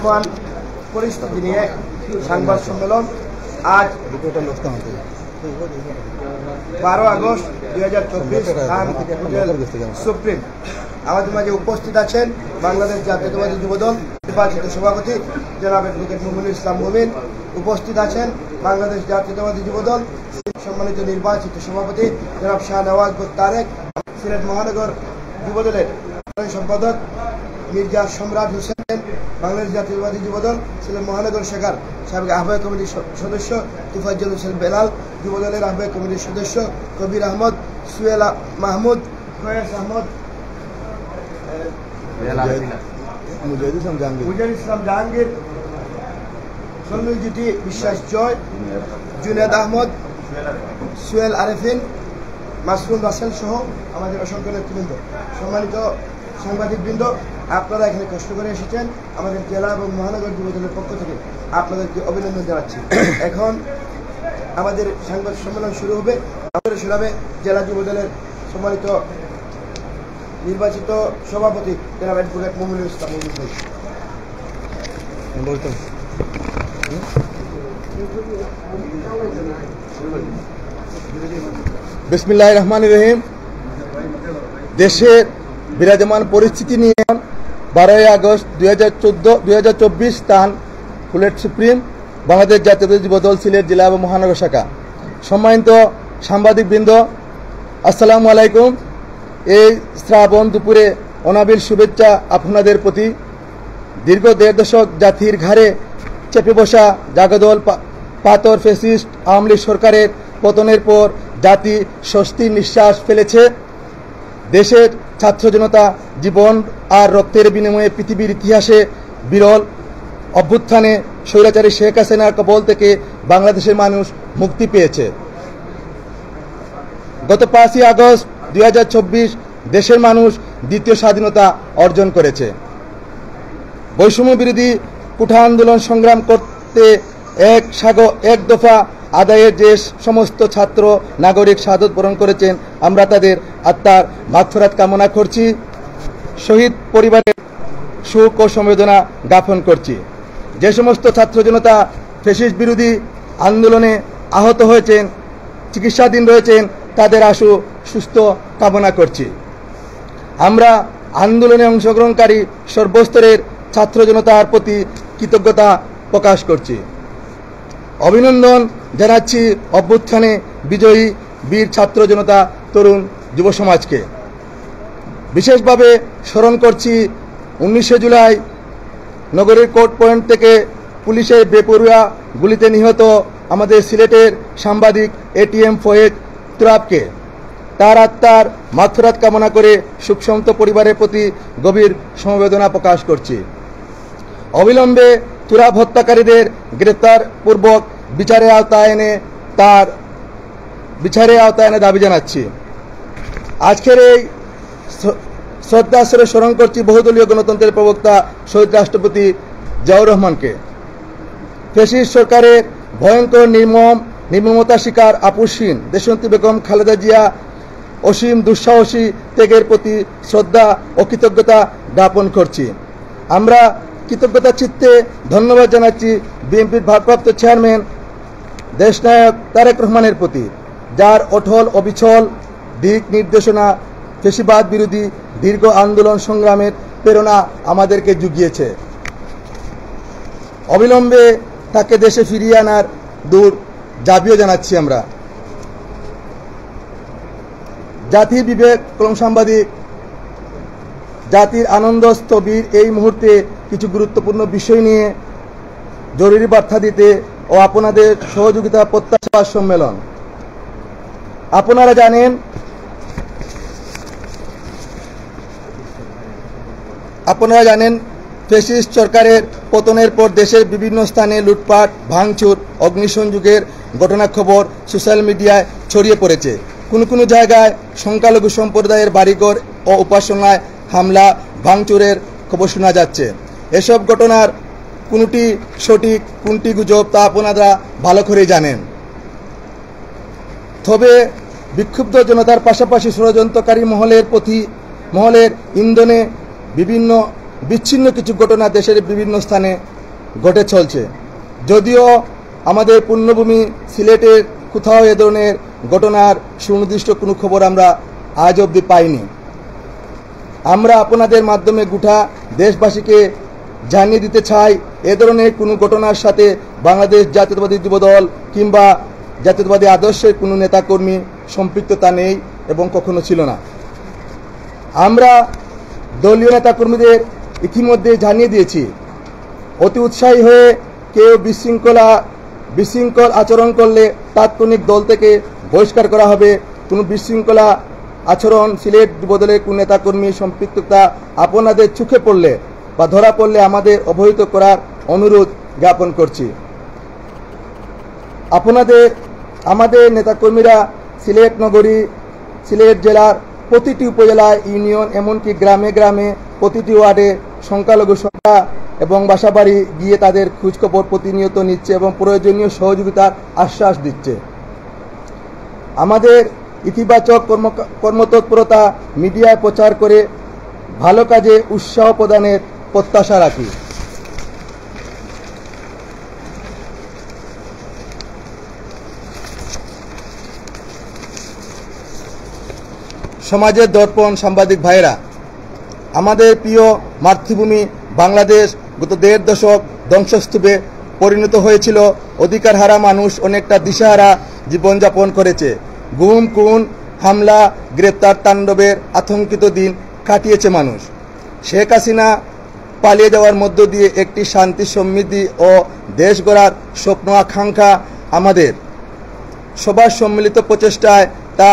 বর্তমান পরিস্থিতি নিয়ে সংবাদ সম্মেলন আজ 12 আগস্ট 2024 সুপ্রিম। আমাদের মাঝে উপস্থিত আছেন বাংলাদেশ জাতীয়তাবাদী যুবদল নির্বাচিত সভাপতি জনাব অ্যাডভোকেট মুমিনুল ইসলাম মুমিন, উপস্থিত আছেন বাংলাদেশ জাতীয়তাবাদী যুবদল সম্মানিত নির্বাচিত সভাপতি জনাব শাহনওয়াজ তারেক, সিলেট মহানগর যুবদলের সম্পাদক মির্জা সম্রাট হোসেন, বাংলাদেশ জাতীয়তাবাদী যুবদল সিলেট মহানগর শাখার সাবেক আহ্বায়ক কমিটির সদস্য তুফাজ্জল হোসেন বেলাল, যুবদলের আহ্বায়ক কমিটির সদস্য কবির আহমদ, সুয়েল মাহমুদ, ফয়েজ আহমদ, মুজাহিদ ইসলাম জাহাঙ্গীর, সন্নুজ্যোতি বিশ্বাস জয়, জুনেদ আহমদ, সুয়েল আরেফিন, মাসরুম রাসেল সহ আমাদের অসংখ্য নেতৃবৃন্দ, সম্মানিত সাংবাদিকবৃন্দ, আপনারা এখানে কষ্ট করে এসেছেন। আমাদের জেলা এবং মহানগর যুবদলের পক্ষ থেকে আপনাদেরকে অভিনন্দন জানাচ্ছি। এখন আমাদের সংবাদ সম্মেলন শুরু হবে। আমাদের শোনাবে জেলা যুবদলের সম্মানিত নির্বাচিত সভাপতি জনাব অ্যাডভোকেট মুমিনুল ইসলাম মুমিন ভাই। বিসমিল্লাহির রহমানির রহিম। দেশের বিরাজমান পরিস্থিতি নিয়ে 12 আগস্ট 2024 স্থান ফুলেট সুপ্রিম, বাংলাদেশ জাতীয়তাবাদী যুবদল সিলেট জেলা এবং মহানগর শাখা। সম্মানিত সাংবাদিকবৃন্দ, আসসালামু আলাইকুম। এই শ্রাবণ দুপুরে অনাবিল শুভেচ্ছা আপনাদের প্রতি। দীর্ঘ 1.5 দশক জাতির ঘাড়ে চেপে বসা জাগদল পাথর ফ্যাসিস্ট আওয়ামী লীগ সরকারের পতনের পর জাতি স্বস্তির নিঃশ্বাস ফেলেছে। দেশের ছাত্র জনতা জীবন আর রক্তের বিনিময়ে পৃথিবীর ইতিহাসে বিরল অভ্যুত্থানে স্বৈরাচারী শেখ হাসিনার কবল থেকে বাংলাদেশের মানুষ মুক্তি পেয়েছে। গত 5 আগস্ট 2024 দেশের মানুষ দ্বিতীয় স্বাধীনতা অর্জন করেছে। বৈষম্য বিরোধী কুঠা আন্দোলন সংগ্রাম করতে এক দফা আদায়ের যে সমস্ত ছাত্র নাগরিক শাহাদত বরণ করেছেন, আমরা তাদের আত্মার মাগফিরাত কামনা করছি। শহীদ পরিবারের শোক ও সমবেদনা জ্ঞাপন করছি। যে সমস্ত ছাত্র জনতা ফ্যাসিস্ট বিরোধী আন্দোলনে আহত হয়েছেন, চিকিৎসাধীন রয়েছেন, তাদের আশু সুস্থ কামনা করছি। আমরা আন্দোলনে অংশগ্রহণকারী সর্বস্তরের ছাত্র জনতার প্রতি কৃতজ্ঞতা প্রকাশ করছি। অভিনন্দন জানাচ্ছি অভ্যুত্থানে বিজয়ী বীর ছাত্র জনতা, তরুণ যুব সমাজকে। বিশেষভাবে স্মরণ করছি 19 জুলাই নগরের কোর্ট পয়েন্ট থেকে পুলিশের বেপরোয়া গুলিতে নিহত আমাদের সিলেটের সাংবাদিক এটিএম ফয়েজ তুরাবকে। তার আত্মার মাগফিরাত কামনা করে শোকসন্তপ্ত পরিবারের প্রতি গভীর সমবেদনা প্রকাশ করছি। অবিলম্বে তুরাব হত্যাকারীদের গ্রেপ্তার পূর্বক বিচারের আওতায় এনে দাবি জানাচ্ছি। আজকের এই শ্রদ্ধাস্মরণে স্মরণ করছি বহুদলীয় গণতন্ত্রের প্রবক্তা শহীদ রাষ্ট্রপতি জিয়াউর রহমানকে। ফ্যাসিস্ট সরকারের ভয়ঙ্কর নির্মমতা শিকার আপসহীন দেশনেত্রী বেগম খালেদা জিয়া অসীম দুঃসাহসী ত্যাগের প্রতি শ্রদ্ধা ও কৃতজ্ঞতা জ্ঞাপন করছি। আমরা কৃতজ্ঞতা চিত্তে ধন্যবাদ জানাচ্ছি বিএনপির ভারপ্রাপ্ত চেয়ারম্যান দেশনায়ক তারেক রহমানের প্রতি, যার অটল অবিচল দিক নির্দেশনা ফ্যাসিবাদ বিরোধী দীর্ঘ আন্দোলন সংগ্রামের প্রেরণা আমাদেরকে জুগিয়েছে। অবিলম্বে তাকে দেশে ফিরিয়ে আনার দূর দাবিও জানাচ্ছি আমরা। জাতির বিবেক কলম সাংবাদিক, জাতির আনন্দ স্থবির এই মুহূর্তে কিছু গুরুত্বপূর্ণ বিষয় নিয়ে জরুরি বার্তা দিতে ও আপনাদের সহযোগিতা প্রত্যাশা সম্মেলন। আপনারা জানেন ফ্যাসিস্ট সরকারের পতনের পর দেশের বিভিন্ন স্থানে লুটপাট, ভাঙচুর, অগ্নিসংযোগের ঘটনা খবর সোশ্যাল মিডিয়ায় ছড়িয়ে পড়েছে। কোনো জায়গায় সংখ্যালঘু সম্প্রদায়ের বাড়িঘর ও উপাসনায় হামলা, ভাঙচুরের খবর শোনা যাচ্ছে। এসব ঘটনার কোনটি সঠিক, কোনটি গুজব তা আপনারা ভালো করেই জানেন। তবে বিক্ষুব্ধ জনতার পাশাপাশি ষড়যন্ত্রকারী মহলের ইন্ধনে বিচ্ছিন্ন কিছু ঘটনা দেশের বিভিন্ন স্থানে ঘটে চলছে। যদিও আমাদের পুণ্যভূমি সিলেটের কোথাও এ ধরনের ঘটনার সুনির্দিষ্ট কোনো খবর আমরা আজ অবধি পাইনি। আমরা আপনাদের মাধ্যমে গোটা দেশবাসীকে জানিয়ে দিতে চাই, এ ধরনের কোনো ঘটনার সাথে বাংলাদেশ জাতীয়তাবাদী যুবদল কিংবা জাতীয়তাবাদী আদর্শের কোনো নেতাকর্মী সম্পৃক্ততা নেই এবং কখনো ছিল না। আমরা দলীয় নেতাকর্মীদের ইতিমধ্যে জানিয়ে দিয়েছি, অতি উৎসাহী হয়ে কেউ বিশৃঙ্খল আচরণ করলে তাৎক্ষণিক দল থেকে বহিষ্কার করা হবে। কোনো বিশৃঙ্খলা আচরণ সিলেট যুবদলের কোনো নেতাকর্মী সম্পৃক্ততা আপনাদের চোখে পড়লে বা ধরা পড়লে আমাদের অবহিত করার অনুরোধ জ্ঞাপন করছি। আমাদের নেতাকর্মীরা সিলেট নগরী, সিলেট জেলার প্রতিটি উপজেলায়, ইউনিয়ন, এমনকি গ্রামে গ্রামে প্রতিটি ওয়ার্ডে সংখ্যালঘু সংখ্যা এবং বাসাবাড়ি গিয়ে তাদের খোঁজখবর প্রতিনিয়ত নিচ্ছে এবং প্রয়োজনীয় সহযোগিতার আশ্বাস দিচ্ছে। আমাদের ইতিবাচক কর্মতৎপরতা মিডিয়ায় প্রচার করে ভালো কাজে উৎসাহ প্রদানের প্রত্যাশা রাখি। সমাজের দর্পণ সাংবাদিক ভাইয়েরা, আমাদের প্রিয় মাতৃভূমি বাংলাদেশ গত 1.5 দশক ধ্বংসস্তূপে পরিণত হয়েছিল। অধিকার হারা মানুষ অনেকটা দিশাহারা জীবনযাপন করেছে। গুম, খুন, হামলা, গ্রেপ্তার তাণ্ডবের আতঙ্কিত দিন কাটিয়েছে মানুষ। শেখ হাসিনা পালিয়ে যাওয়ার মধ্য দিয়ে একটি শান্তি, সমৃদ্ধি ও দেশ গড়ার স্বপ্ন আকাঙ্ক্ষা আমাদের সবার সম্মিলিত প্রচেষ্টায় তা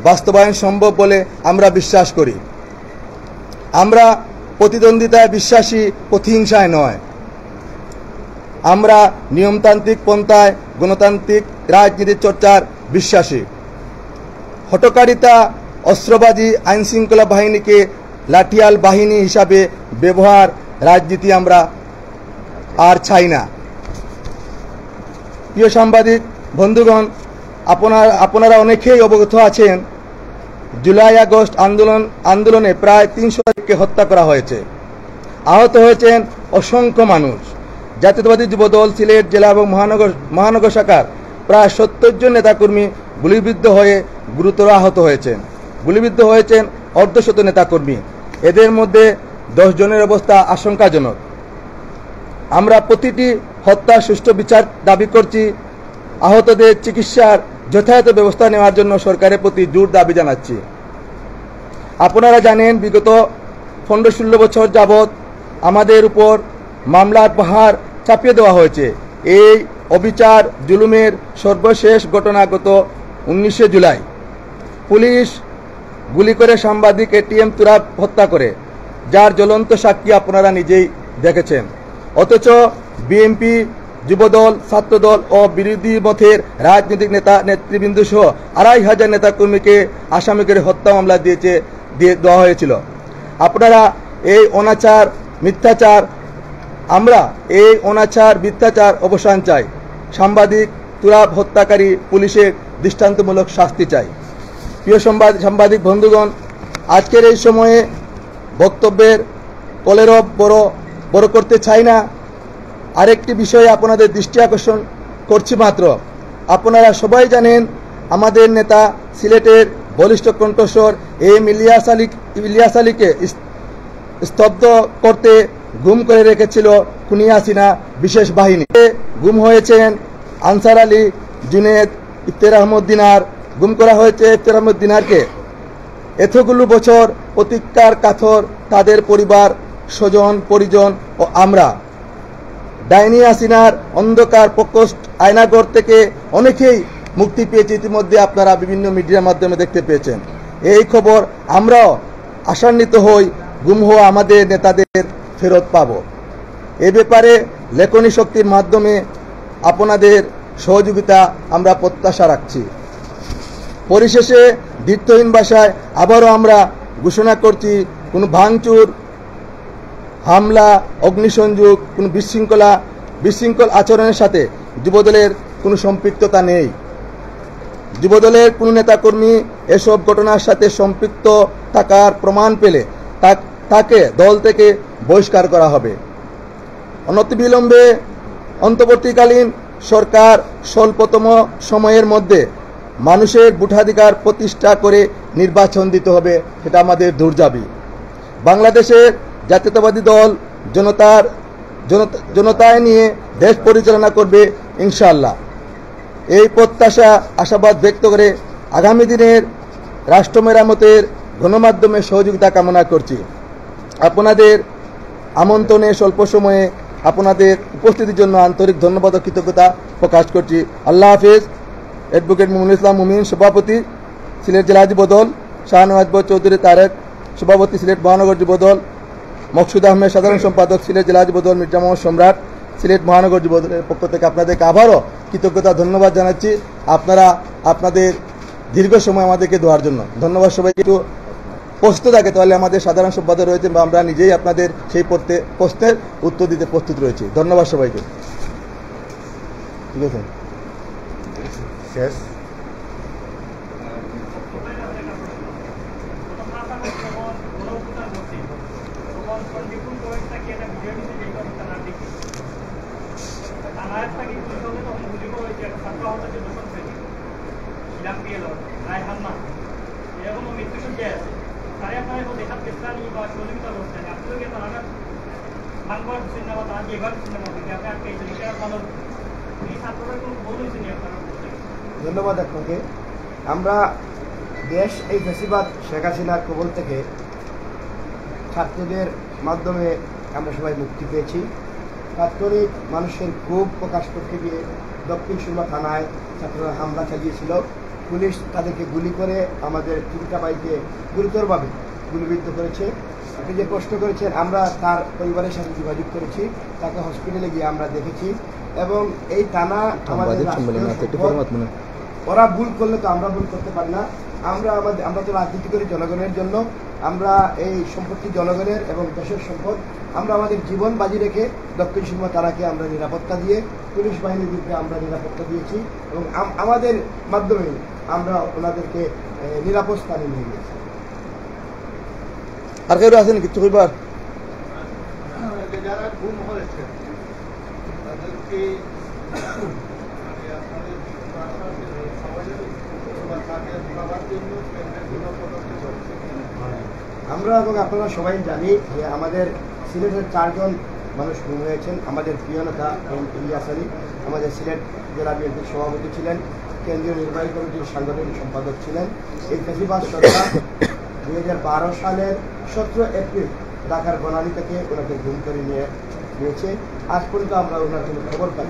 বাস্তবায়ন সম্ভব বলে আমরা বিশ্বাস করি। আমরা প্রতিদ্বন্দ্বিতায় বিশ্বাসী, প্রতিহিংসায় নয়। আমরা নিয়মতান্ত্রিক পন্থায় গণতান্ত্রিক রাজনীতির চর্চার বিশ্বাসী। হটকারিতা, অস্ত্রবাজি, আইনশৃঙ্খলা বাহিনীকে লাঠিয়াল বাহিনী হিসাবে ব্যবহার রাজনীতি আমরা আর চাই না। প্রিয় সাংবাদিক বন্ধুগণ, আপনারা অনেকেই অবগত আছেন, জুলাই আগস্ট আন্দোলনে প্রায় 300 হত্যা করা হয়েছে। আহত হয়েছেন অসংখ্য মানুষ। জাতীয়তাবাদী যুবদল সিলেট জেলা এবং মহানগর শাখার প্রায় 70 জন নেতাকর্মী গুলিবিদ্ধ হয়ে গুরুতর আহত হয়েছেন। গুলিবিদ্ধ হয়েছেন অর্ধশত নেতাকর্মী। এদের মধ্যে 10 জনের অবস্থা আশঙ্কাজনক। আমরা প্রতিটি হত্যার সুষ্ঠু বিচার দাবি করছি। আহতদের চিকিৎসার যথাযথ ব্যবস্থা নেওয়ার জন্য সরকারের প্রতি জোর দাবি জানাচ্ছি। আপনারা জানেন, বিগত 15-16 বছর যাবৎ আমাদের উপর মামলার পাহাড় চাপিয়ে দেওয়া হয়েছে। এই অবিচার জুলুমের সর্বশেষ ঘটনা গত 19 জুলাই পুলিশ গুলি করে সাংবাদিক এটিএম তুরাব হত্যা করে, যার জ্বলন্ত সাক্ষী আপনারা নিজেই দেখেছেন। অথচ বিএনপি, যুবদল, ছাত্রদল ও বিরোধী মতের রাজনৈতিক নেতৃবৃন্দ সহ 2500 নেতাকর্মীকে আসামি করে হত্যা মামলা দেওয়া হয়েছিল। আপনারা এই অনাচার, মিথ্যাচার, আমরা এই অনাচার, মিথ্যাচার অবসান চাই। সাংবাদিক তুরাব হত্যাকারী পুলিশের দৃষ্টান্তমূলক শাস্তি চাই। প্রিয় সাংবাদিক বন্ধুগণ, আজকের এই সময়ে বক্তব্যের কলেরব বড় করতে চাই না। আরেকটি বিষয়ে আপনাদের দৃষ্টি আকর্ষণ করছি মাত্র। আপনারা সবাই জানেন, আমাদের নেতা সিলেটের বলিষ্ঠ কণ্ঠস্বর ইলিয়াস আলীকে স্তব্ধ করতে গুম করে রেখেছিল খুনি হাসিনা বিশেষ বাহিনী। গুম হয়েছেন আনসার আলী, জুনেদ, ইফতের আহমদ দিনার। গুম করা হয়েছে ইফতের আহমদ দিনারকে। এতগুলো বছর প্রতীক্ষার কাতর তাদের পরিবার, স্বজন, পরিজন ও আমরা। ডাইনি হাসিনার অন্ধকার প্রকোষ্ঠ আয়নাঘর থেকে অনেকেই মুক্তি পেয়েছে। ইতিমধ্যে আপনারা বিভিন্ন মিডিয়ার মাধ্যমে দেখতে পেয়েছেন। এই খবর আমরাও আশান্বিত হই, গুম হওয়া আমাদের নেতাদের ফেরত পাব। এ ব্যাপারে লেখনী শক্তির মাধ্যমে আপনাদের সহযোগিতা আমরা প্রত্যাশা রাখছি। পরিশেষে দ্বিত্বহীন ভাষায় আবারও আমরা ঘোষণা করছি, কোনো ভাঙচুর, হামলা, অগ্নিসংযোগ, কোনো বিশৃঙ্খল আচরণের সাথে যুবদলের কোনো সম্পৃক্ততা নেই। যুবদলের কোনো নেতাকর্মী এসব ঘটনার সাথে সম্পৃক্ত থাকার প্রমাণ পেলে তাকে দল থেকে বহিষ্কার করা হবে। অনতিবিলম্বে অন্তর্বর্তীকালীন সরকার স্বল্পতম সময়ের মধ্যে মানুষের ভোটাধিকার প্রতিষ্ঠা করে নির্বাচন দিতে হবে, সেটা আমাদের দুর্দাবি। বাংলাদেশের জাতীয়তাবাদী দল জনতায় নিয়ে দেশ পরিচালনা করবে ইনশাআল্লাহ। এই প্রত্যাশা আশাবাদ ব্যক্ত করে আগামী দিনের রাষ্ট্র মেরামতের গণমাধ্যমের সহযোগিতা কামনা করছি। আপনাদের আমন্ত্রণে স্বল্প সময়ে আপনাদের উপস্থিতির জন্য আন্তরিক ধন্যবাদ ও কৃতজ্ঞতা প্রকাশ করছি। আল্লাহ হাফেজ। অ্যাডভোকেট মুমিনুল ইসলাম মুমিন, সভাপতি সিলেট জেলা যুবদল, শাহনওয়াজ চৌধুরী তারেক, সভাপতি সিলেট মহানগর যুবদল, মকসুদ আহমেদ, সাধারণ সম্পাদক সিলেট জেলা যুবদল, মির্জা মোহাম্মদ সম্রাট, সিলেট মহানগর যুবদলের পক্ষ থেকে আপনাদেরকে আবারও কৃতজ্ঞতা ধন্যবাদ জানাচ্ছি আপনারা আপনাদের দীর্ঘ সময় আমাদেরকে দেওয়ার জন্য। ধন্যবাদ সবাইকে। একটু প্রস্তুত থাকে তাহলে আমাদের সাধারণ সম্পাদক রয়েছেন বা আমরা নিজেই আপনাদের সেই প্রশ্নের উত্তর দিতে প্রস্তুত রয়েছি। ধন্যবাদ সবাইকে। ঠিক আছে, শেষ। ধন্যবাদ আপনাকে। আমরা দেশ এই ফেসিবাদ শেখ হাসিনার কবল থেকে ছাত্রদের মাধ্যমে আমরা সবাই মুক্তি পেয়েছি। তাৎক্ষণিক মানুষের ক্ষোভ প্রকাশ করতে গিয়ে দক্ষিণ সুরমা থানায় ছাত্ররা হামলা চালিয়েছিল। পুলিশ তাদেরকে গুলি করে আমাদের তিনটা বাইকে গুরুতরভাবে গুলিবিদ্ধ করেছে। আপনি যে প্রশ্ন করেছেন, আমরা তার পরিবারের সাথে যোগাযোগ করেছি, তাকে হসপিটালে গিয়ে আমরা দেখেছি এবং এই থানা আমাদের ওরা ভুল করলে তো আমরা ভুল করতে পারি না। আমরা তো রাজনীতি করি জনগণের জন্য। আমরা এই সম্পত্তি জনগণের এবং দেশের সম্পদ। আমরা আমাদের জীবন বাজি রেখে দক্ষিণ সুরমা থানাকে আমরা নিরাপত্তা দিয়ে, পুলিশ বাহিনীদেরকে আমরা নিরাপত্তা দিয়েছি এবং আমাদের মাধ্যমে আমরা ওনাদেরকে নিরাপদ স্থানে নিয়ে গেছি। আর কেউ আছেন কিছু কইবার? যারা গুম হয়েছে তাদেরকে আমরা এবং আপনারা সবাই জানি যে আমাদের সিলেটের 4 জন মানুষ গুম হয়েছেন। আমাদের প্রিয় নেতা ইলিয়াস আলী আমাদের সিলেট জেলা বিএনপির সভাপতি ছিলেন, কেন্দ্রীয় নির্বাহী কমিটির সাংগঠনিক সম্পাদক ছিলেন। এই ফেসিবাদ সরকার 2012 সালের 17 এপ্রিল ঢাকার বনানী থেকে ওনাকে গুম করে নিয়েছে। আজ পর্যন্ত আমরা ওনার কোনো খবর পাই।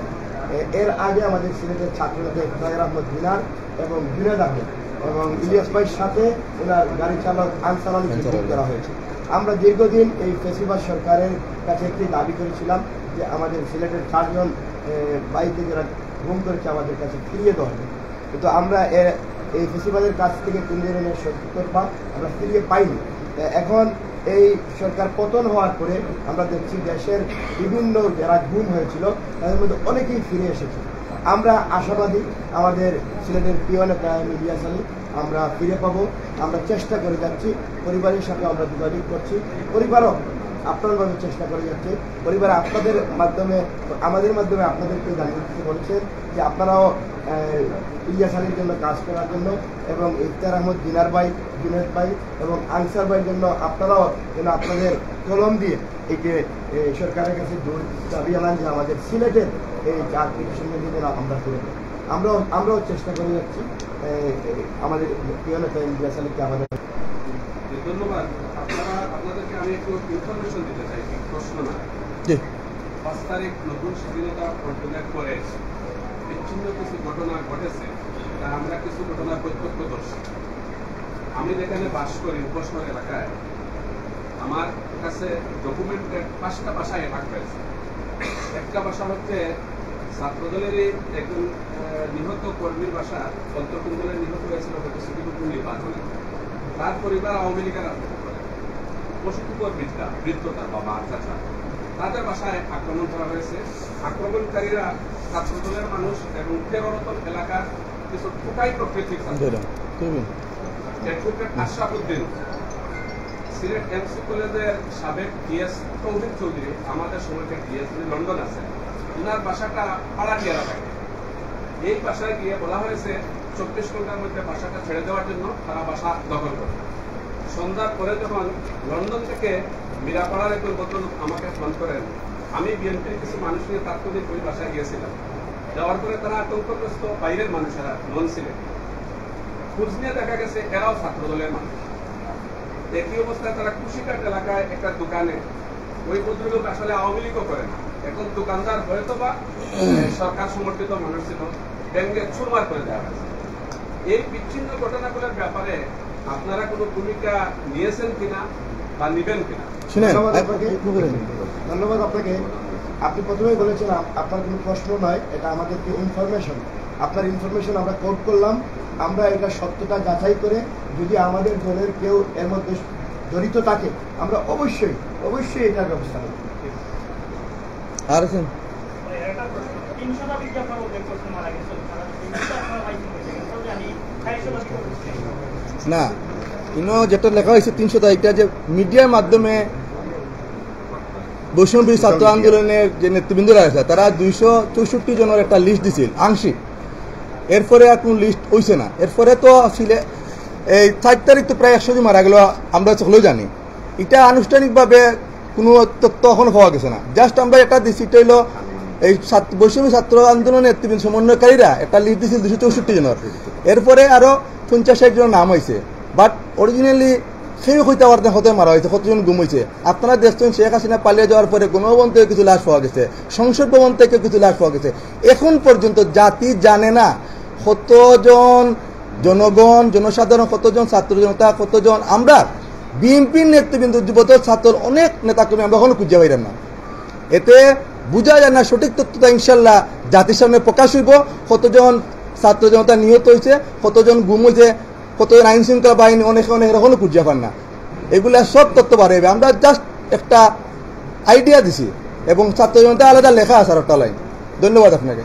এর আগে আমাদের সিলেটের ছাত্রনেতা ইফতেখার আহমদ মিনার এবং জুনেদ আহমেদ এবং ইলিয়াস ভাইয়ের সাথে ওনার গাড়ি চালক আনসার আলীকে গুম করা হয়েছে। আমরা দীর্ঘদিন এই ফেসিবাদ সরকারের কাছে একটি দাবি করেছিলাম যে আমাদের সিলেটের 4 জন বাইকে যারা গুম করেছে আমাদের কাছে ফিরিয়ে দেওয়া হবে, কিন্তু আমরা এই ফেসিবাদের কাছ থেকে 3 ধরনের সত্যতা আমরা ফিরিয়ে পাইনি। এখন এই সরকার পতন হওয়ার পরে আমরা দেখছি দেশের বিভিন্ন যারা গুম হয়েছিল তাদের মধ্যে অনেকেই ফিরে এসেছে। আমরা আশাবাদী আমাদের সিলেটের প্রিয় নেতা ইলিয়াস আলী আমরা ফিরে পাবো। আমরা চেষ্টা করে যাচ্ছি, পরিবারের সাথে আমরা যোগাযোগ করছি, পরিবারও আপনারভাবে চেষ্টা করে যাচ্ছে। পরিবার আপনাদের মাধ্যমে আমাদের মাধ্যমে আপনাদেরকে জানিয়ে দিতে বলছেন যে আপনারাও ইলিয়াস আলীর জন্য কাজ করার জন্য এবং ইফতেখার আহমদ দিনার ভাই, জুনেদ ভাই এবং আনসার ভাইয়ের জন্য আপনারাও যেন আপনাদের কলম দিয়ে এই যে সরকারের কাছে দাবি জানান যে আমাদের সিলেটের এই চাকরির যেন আমরা ফিরে পাই। আমরাও চেষ্টা করে যাচ্ছি আমাদের প্রিয় নেতা ইলিয়াস আলীকে আমাদের ধন্যবাদ। আপনাদেরকে আমি একটু ইনফরমেশন দিতে চাই, প্রশ্ন না। 5 তারিখ নতুন স্বাধীনতা অর্জনের পরে বিচ্ছিন্ন কিছু ঘটনা ঘটেছে, তা আমরা কিছু ঘটনার প্রত্যক্ষদর্শী। আমি যেখানে বাস করি উপশহর এলাকায়, আমার কাছে ডকুমেন্টের 5টা ভাষায় ভাগ হয়েছে। একটা ভাষা হচ্ছে ছাত্রদলেরই একজন নিহত কর্মীর বাসা, অন্তর্কুণ্ডলে নিহত হয়েছিল সিটিকুকুল নির্বাচনে। তার পরিবার আওয়ামী লীগের রাজনীতি করে, পশুকুকুর বৃদ্ধ তার বাবা চাচা, তাদের বাসায় আক্রমণ করা হয়েছে। আক্রমণকারীরা ছাত্রদলের মানুষ এবং তেরোরতন এলাকার কিছু ঠোকাই প্রকৃতির অ্যাডভোকেট আশরাফ উদ্দিন সিলেট এমসি কলেজের সাবেক ডিএস তৌহিদ চৌধুরী, আমাদের সময়কার ডিএস, লন্ডন আছে, ওনার বাসাটা পাড়াটি এলাকায়। এই বাসায় গিয়ে বলা হয়েছে 24 ঘন্টার মধ্যে বাসাটা ছেড়ে দেওয়ার জন্য তারা বাসা দখল করে। সন্ধ্যার পরে যখন লন্ডন থেকে মীরাপাড়ার একজন ভদ্রলোক আমাকে ফোন করেন, আমি বিএনপির কিছু মানুষ নিয়ে তাৎক্ষণিক ওই বাসায় গিয়েছিলাম। যাওয়ার পরে তারা আতঙ্কগ্রস্ত বাইরের মানুষেরা, নন সিলেট, খোঁজ নিয়ে দেখা গেছে এরাও ছাত্র দলের মানুষ। একই অবস্থায় তারা কুশিকাট এলাকায় একটা দোকানে, ওই ভদ্রলোক আসলে আওয়ামী লীগও করে না, এখন দোকানদার হয়তো বা সরকার সমর্থিত মানুষ ছিল, ব্যাংকে চুরমার করে দেওয়া হয়েছে। এই বিচ্ছিন্ন ঘটনাগুলোর ব্যাপারে আপনারা কোনো ভূমিকা নিয়েছেন কিনা বা নিবেন কিনা? ধন্যবাদ আপনাকে। আপনি প্রথমেই বলেছেন আপনার কোনো প্রশ্ন নয়, এটা আমাদেরকে ইনফরমেশন। আপনার ইনফরমেশন আমরা কোট করলাম। আমরা এটা সত্যতা যাচাই করে যদি আমাদের দলের কেউ এর মধ্যে জড়িত থাকে আমরা অবশ্যই অবশ্যই এটার ব্যবস্থা নেব। আর না, যেটা লেখা হয়েছে 300 তারিখটা, যে মিডিয়ার মাধ্যমে বৈষম্য ছাত্র আন্দোলনের যে নেতৃবৃন্দরা আছে তারা 264 জনের একটা লিস্ট দিছিল আংশিক। এরপরে আর কোন লিস্ট হইছে না। এরপরে তো ছিল এই 4 তারিখ তো প্রায় 100 জন মারা গেল, আমরা সকলেও জানি। এটা আনুষ্ঠানিকভাবে কোনো তথ্য এখনো পাওয়া গেছে না। জাস্ট আমরা এটা দিচ্ছি, এটা হইল এই বৈষম্য ছাত্র আন্দোলনের নেতৃবৃন্দ সমন্বয়কারীরা একটা লিস্ট দিয়েছিল 264 জনের। এরপরে আরো 50-60 জনের নাম হয়েছে, বাট অরিজিনালি সেই হইতে পারতেন হতে মারা হয়েছে, কতজন গুম হয়েছে। আপনারা দেখছেন শেখ হাসিনা পালিয়ে যাওয়ার পরে গণভবন থেকে কিছু লাশ পাওয়া গেছে, সংসদ ভবন থেকে কিছু লাশ পাওয়া গেছে। এখন পর্যন্ত জাতি জানে না কতজন জনগণ, জনসাধারণ, কতজন ছাত্র জনতা, কতজন আমরা বিএনপির নেতৃবৃন্দ, যুবদল, ছাত্র অনেক নেতাকর্মী আমরা এখনো খুঁজে পাইলাম না। এতে বোঝা যায় না সঠিক তথ্যটা ইনশাল্লাহ জাতির সামনে প্রকাশ হইব। কতজন ছাত্র জনতা নিহত হয়েছে, কতজন গুম হয়েছে, কতজন আইন শৃঙ্খলা বাহিনী অনেক এখনো খুঁজে পান না। এগুলা সব তথ্য বাড়াইবে। আমরা জাস্ট একটা আইডিয়া দিছি এবং ছাত্র জনতা আলাদা লেখা আছে আর একটা লাইন। ধন্যবাদ আপনাকে।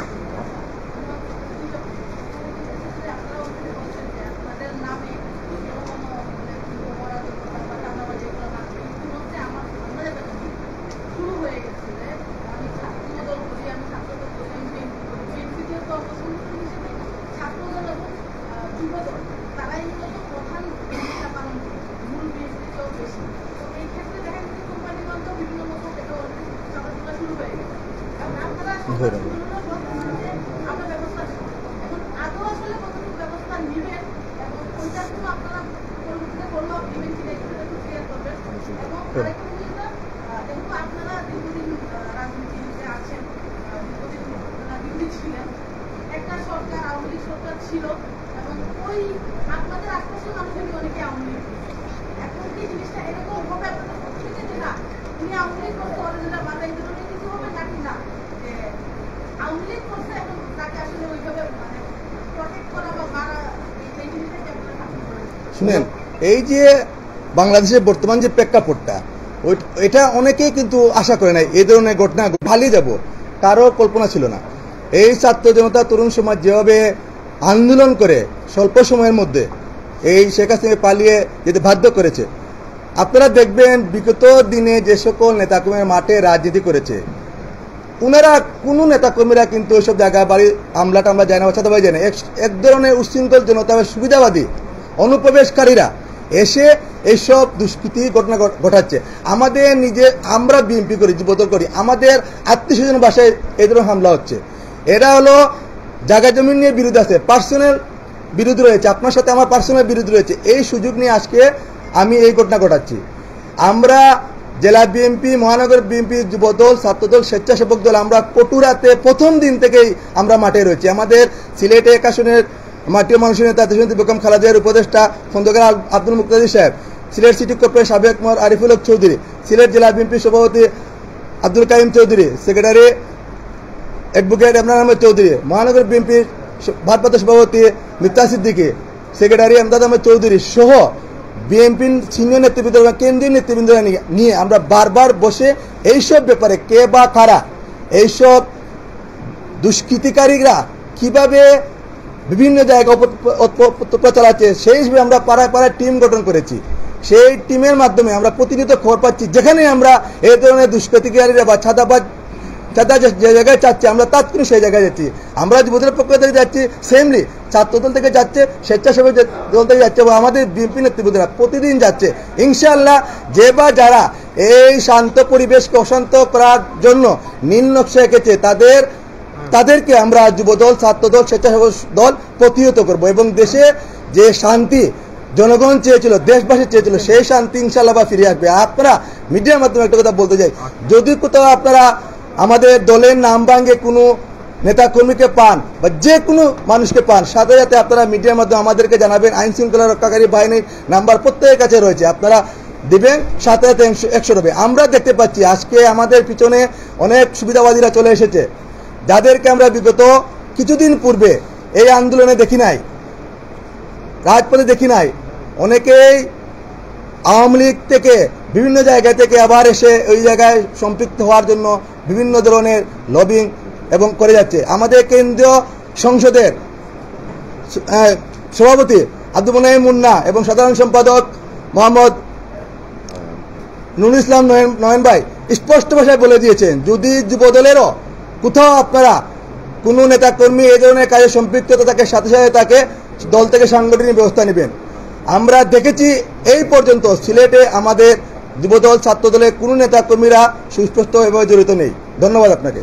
একটা সরকার আওয়ামী লীগ সরকার ছিল এবং ওই আপনাদের আশপাশের মানুষের অনেকে আওয়ামী লীগ। এখন কি জিনিসটা এরকম হবে আপনাদের পক্ষে যে না উনি আওয়ামী লীগ করতে অরিজিনাল বাধা এই ধরনের কিছু হবে নাকি না যে আওয়ামী লীগ করতে এখন তাকে আসলে ওইভাবে মানে প্রটেক্ট করা বা মারা এই জিনিসটাকে আপনারা শুনেন, এই যে বাংলাদেশের বর্তমান যে প্রেক্ষাপটটা এটা অনেকেই কিন্তু আশা করে নাই এই ধরনের ঘটনা পালিয়ে যাব, কারো কল্পনা ছিল না। এই ছাত্র জনতা তরুণ সমাজ যেভাবে আন্দোলন করে স্বল্প সময়ের মধ্যে এই শেখ হাসিনা পালিয়ে যেতে বাধ্য করেছে। আপনারা দেখবেন বিগত দিনে যে সকল নেতাকর্মীরা মাঠে রাজনীতি করেছে ওনারা কোনো নেতাকর্মীরা কিন্তু ওইসব জায়গায় বাড়ি হামলা টামলা যায় না, বাচ্চাতে যায় না। এক ধরনের উচ্ছৃঙ্খল জনতা সুবিধাবাদী অনুপ্রবেশকারীরা এসে এইসব দুষ্কৃতি ঘটনা ঘটাচ্ছে। আমাদের আমরা বিএনপি করি, যুবদল করি, আমাদের আত্মীয় স্বজন বাসায় এই ধরনের হামলা হচ্ছে। এরা হলো জায়গা জমি নিয়ে বিরোধ আছে, পার্সোনাল বিরোধ রয়েছে, আপনার সাথে আমার পার্সোনাল বিরোধ রয়েছে। এই সুযোগ নিয়ে আজকে আমি এই ঘটনা ঘটাচ্ছি। আমরা জেলা বিএনপি, মহানগর বিএনপি, যুবদল, ছাত্রদল, স্বেচ্ছাসেবক দল আমরা কটুরাতে প্রথম দিন থেকেই আমরা মাঠে রয়েছি। আমাদের সিলেটে 1 আসনের মাটির মানুষের নেতা দেশনেত্রী বেগম খালেদা জিয়ার উপদেষ্টা খন্দকার আব্দুল মুক্তাদির সাহেব, সিলেট সিটি কর্পোরেশন সাবেক মেয়র আরিফুল হক চৌধুরী, সিলেট জেলা বিএনপি সভাপতি আব্দুল কাইম চৌধুরী, সেক্রেটারি অ্যাডভোকেট ইমরান আহমেদ চৌধুরী, মহানগর বিএনপির ভারপ্রাপ্ত সভাপতি মিফতাহ সিদ্দিকী, সেক্রেটারি আমদাদ আহমেদ চৌধুরী সহ বিএনপির সিনিয়র নেতৃবৃন্দ, কেন্দ্রীয় নেতৃবৃন্দ নিয়ে আমরা বারবার বসে এইসব ব্যাপারে কে বা কারা এইসব দুষ্কৃতিকারীরা কিভাবে বিভিন্ন জায়গায় অপপ্রচার চালাচ্ছে সেই হিসেবে আমরা পাড়ায় পাড়ায় টিম গঠন করেছি। সেই টিমের মাধ্যমে আমরা প্রতিনিয়ত খবর পাচ্ছি, যেখানে আমরা এই ধরনের দুষ্কৃতিকারীরা বা চাঁদা যে জায়গায় চাচ্ছে আমরা তাৎক্ষণিক সেই জায়গায় যাচ্ছি। আমরা যুবদলের পক্ষ থেকে যাচ্ছি, সেমলি ছাত্রদল থেকে যাচ্ছে, স্বেচ্ছাসেবক দল থেকে যাচ্ছে এবং আমাদের বিএনপি নেতৃবৃন্দরা প্রতিদিন যাচ্ছে। ইনশাআল্লাহ যে বা যারা এই শান্ত পরিবেশকে অশান্ত করার জন্য নীল নকশা এঁকেছে তাদেরকে আমরা যুবদল, ছাত্রদল, স্বেচ্ছাসেবক দল প্রতিহত করব এবং দেশে যে শান্তি জনগণ চেয়েছিল, দেশবাসী চেয়েছিল, সেই শান্তি ইনশাআল্লাহ ফিরে আসবে। আপনারা মিডিয়ার মাধ্যমে একটা কথা বলতে চাই, যদি কোথাও আপনারা আমাদের দলের নাম ভাঙে কোনো নেতা কর্মীকে পান বা যে কোনো মানুষকে পান, সাথে সাথে আপনারা মিডিয়ার মাধ্যমে আমাদেরকে জানাবেন। আইন শৃঙ্খলা রক্ষাকারী বাহিনীর নাম্বার প্রত্যেকের কাছে রয়েছে, আপনারা দিবেন, সাথে সাথে 100 হবে। আমরা দেখতে পাচ্ছি আজকে আমাদের পিছনে অনেক সুবিধাবাদীরা চলে এসেছে, যাদেরকে আমরা বিগত কিছুদিন পূর্বে এই আন্দোলনে দেখি নাই, রাজপথে দেখি নাই। অনেকেই আওয়ামী লীগ থেকে বিভিন্ন জায়গা থেকে আবার এসে ওই জায়গায় সম্পৃক্ত হওয়ার জন্য বিভিন্ন ধরনের লবিং এবং করে যাচ্ছে। আমাদের কেন্দ্রীয় সংসদের সভাপতি আব্দুল মোনায়েম মুন্না এবং সাধারণ সম্পাদক মোহাম্মদ নুরুল ইসলাম নয়ন ভাই স্পষ্ট ভাষায় বলে দিয়েছেন, যদি যুবদলেরও কোথাও আপনারা কোনো নেতাকর্মী এই ধরনের কাজে সম্পৃক্ততা থাকে, সাথে সাথে তাকে দল থেকে সাংগঠনিক ব্যবস্থা নেবেন। আমরা দেখেছি এই পর্যন্ত সিলেটে আমাদের যুবদল, ছাত্রদলের কোনো নেতাকর্মীরা সুস্পষ্টভাবে জড়িত নেই। ধন্যবাদ আপনাকে।